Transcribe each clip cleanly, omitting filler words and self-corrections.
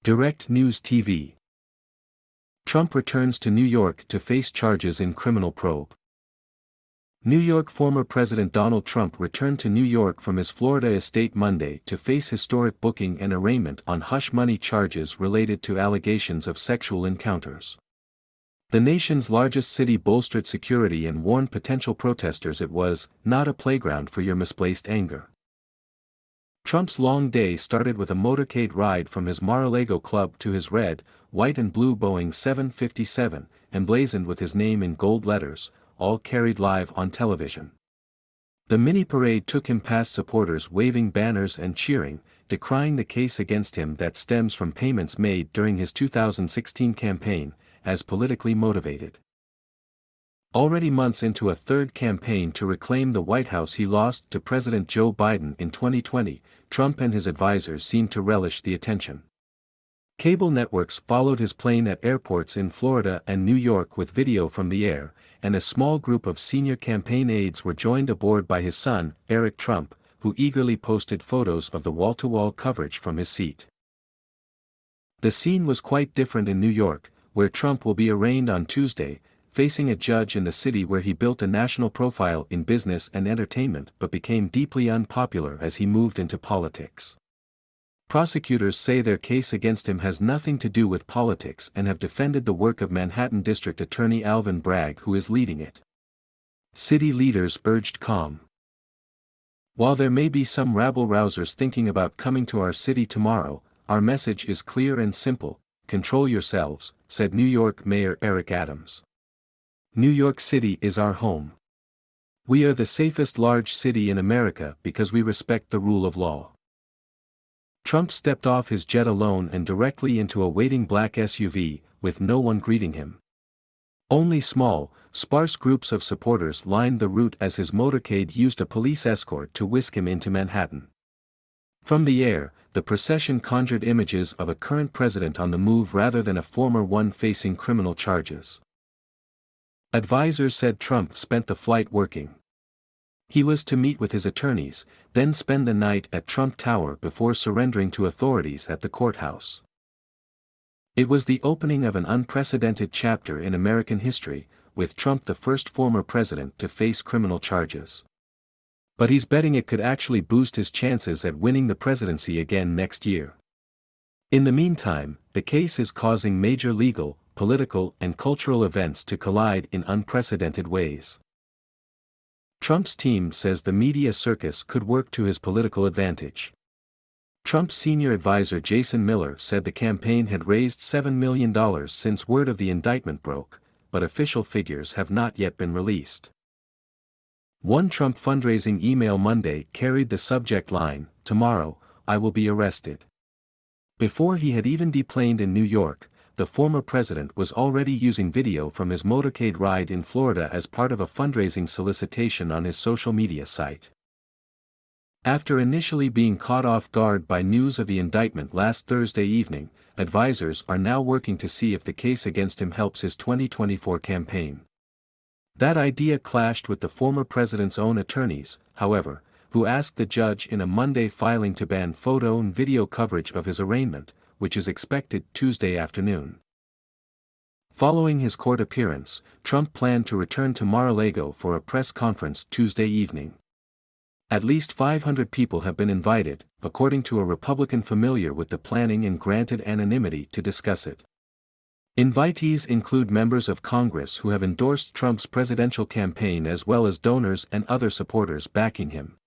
Direct News TV. Trump returns to New York to face charges in criminal probe. New York former President Donald Trump returned to New York from his Florida estate Monday to face historic booking and arraignment on hush money charges related to allegations of sexual encounters. The nation's largest city bolstered security and warned potential protesters it was not a playground for your misplaced anger. Trump's long day started with a motorcade ride from his Mar-a-Lago club to his red, white and blue Boeing 757, emblazoned with his name in gold letters, all carried live on television. The mini-parade took him past supporters waving banners and cheering, decrying the case against him that stems from payments made during his 2016 campaign, as politically motivated. Already months into a third campaign to reclaim the White House he lost to President Joe Biden in 2020, Trump and his advisors seemed to relish the attention. Cable networks followed his plane at airports in Florida and New York with video from the air, and a small group of senior campaign aides were joined aboard by his son, Eric Trump, who eagerly posted photos of the wall-to-wall coverage from his seat. The scene was quite different in New York, where Trump will be arraigned on Tuesday, facing a judge in the city where he built a national profile in business and entertainment but became deeply unpopular as he moved into politics. Prosecutors say their case against him has nothing to do with politics and have defended the work of Manhattan District Attorney Alvin Bragg, who is leading it. City leaders urged calm. While there may be some rabble-rousers thinking about coming to our city tomorrow, our message is clear and simple: control yourselves, said New York Mayor Eric Adams. New York City is our home. We are the safest large city in America because we respect the rule of law. Trump stepped off his jet alone and directly into a waiting black SUV, with no one greeting him. Only small, sparse groups of supporters lined the route as his motorcade used a police escort to whisk him into Manhattan. From the air, the procession conjured images of a current president on the move rather than a former one facing criminal charges. Advisors said Trump spent the flight working. He was to meet with his attorneys, then spend the night at Trump Tower before surrendering to authorities at the courthouse. It was the opening of an unprecedented chapter in American history, with Trump the first former president to face criminal charges. But he's betting it could actually boost his chances at winning the presidency again next year. In the meantime, the case is causing major legal, political and cultural events to collide in unprecedented ways. Trump's team says the media circus could work to his political advantage. Trump's senior advisor Jason Miller said the campaign had raised $7 million since word of the indictment broke, but official figures have not yet been released. One Trump fundraising email Monday carried the subject line, "Tomorrow, I will be arrested." Before he had even deplaned in New York, the former president was already using video from his motorcade ride in Florida as part of a fundraising solicitation on his social media site. After initially being caught off guard by news of the indictment last Thursday evening, advisors are now working to see if the case against him helps his 2024 campaign. That idea clashed with the former president's own attorneys, however, who asked the judge in a Monday filing to ban photo and video coverage of his arraignment, which is expected Tuesday afternoon. Following his court appearance, Trump planned to return to Mar-a-Lago for a press conference Tuesday evening. At least 500 people have been invited, according to a Republican familiar with the planning and granted anonymity to discuss it. Invitees include members of Congress who have endorsed Trump's presidential campaign as well as donors and other supporters backing him.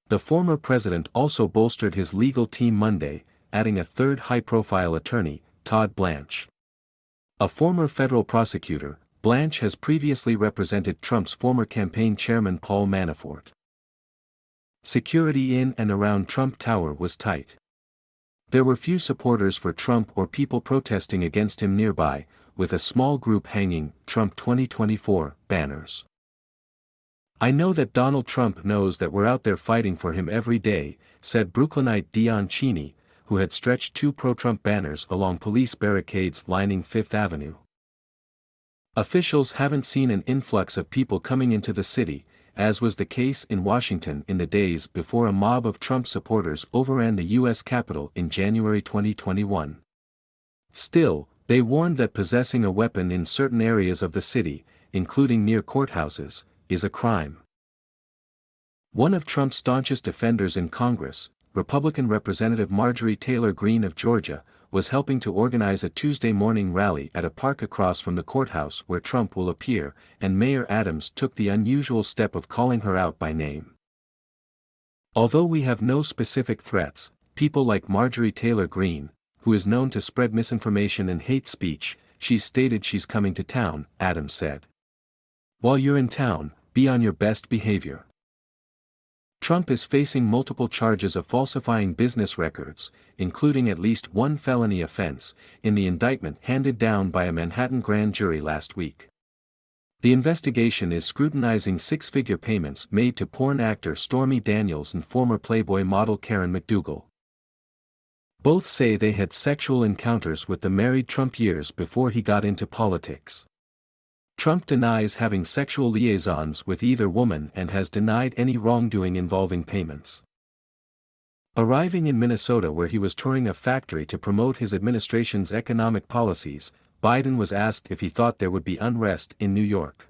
The former president also bolstered his legal team Monday, adding a third high-profile attorney, Todd Blanche. A former federal prosecutor, Blanche has previously represented Trump's former campaign chairman Paul Manafort. Security in and around Trump Tower was tight. There were few supporters for Trump or people protesting against him nearby, with a small group hanging "Trump 2024" banners. "I know that Donald Trump knows that we're out there fighting for him every day," said Brooklynite Dion Cheney, who had stretched two pro-Trump banners along police barricades lining Fifth Avenue. Officials haven't seen an influx of people coming into the city, as was the case in Washington in the days before a mob of Trump supporters overran the U.S. Capitol in January 2021. Still, they warned that possessing a weapon in certain areas of the city, including near courthouses, is a crime. One of Trump's staunchest defenders in Congress, Republican Representative Marjorie Taylor Greene of Georgia, was helping to organize a Tuesday morning rally at a park across from the courthouse where Trump will appear, and Mayor Adams took the unusual step of calling her out by name. Although we have no specific threats, people like Marjorie Taylor Greene, who is known to spread misinformation and hate speech, she's stated she's coming to town, Adams said. While you're in town, be on your best behavior. Trump is facing multiple charges of falsifying business records, including at least one felony offense, in the indictment handed down by a Manhattan grand jury last week. The investigation is scrutinizing six-figure payments made to porn actor Stormy Daniels and former Playboy model Karen McDougal. Both say they had sexual encounters with the married Trump years before he got into politics. Trump denies having sexual liaisons with either woman and has denied any wrongdoing involving payments. Arriving in Minnesota where he was touring a factory to promote his administration's economic policies, Biden was asked if he thought there would be unrest in New York.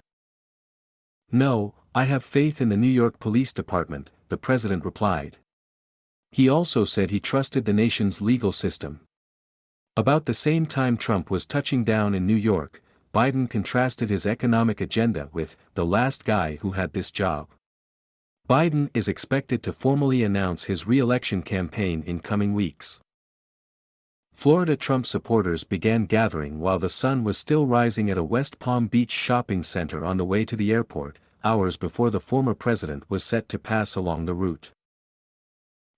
"No, I have faith in the New York Police Department," the president replied. He also said he trusted the nation's legal system. About the same time Trump was touching down in New York, Biden contrasted his economic agenda with "the last guy who had this job." Biden is expected to formally announce his re-election campaign in coming weeks. Florida Trump supporters began gathering while the sun was still rising at a West Palm Beach shopping center on the way to the airport, hours before the former president was set to pass along the route.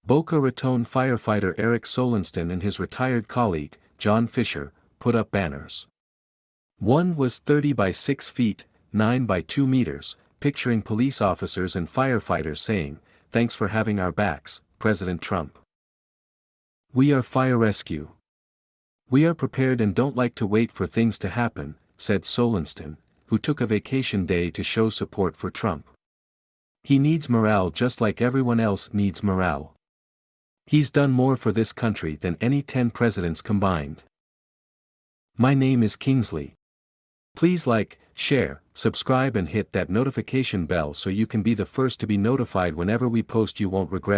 Boca Raton firefighter Eric Solenston and his retired colleague, John Fisher, put up banners. One was 30 by 6 feet, 9 by 2 meters, picturing police officers and firefighters saying, "Thanks for having our backs, President Trump. We are fire rescue. We are prepared and don't like to wait for things to happen," said Solenston, who took a vacation day to show support for Trump. "He needs morale just like everyone else needs morale. He's done more for this country than any 10 presidents combined. My name is Kingsley. Please like, share, subscribe and hit that notification bell so you can be the first to be notified whenever we post. You won't regret it."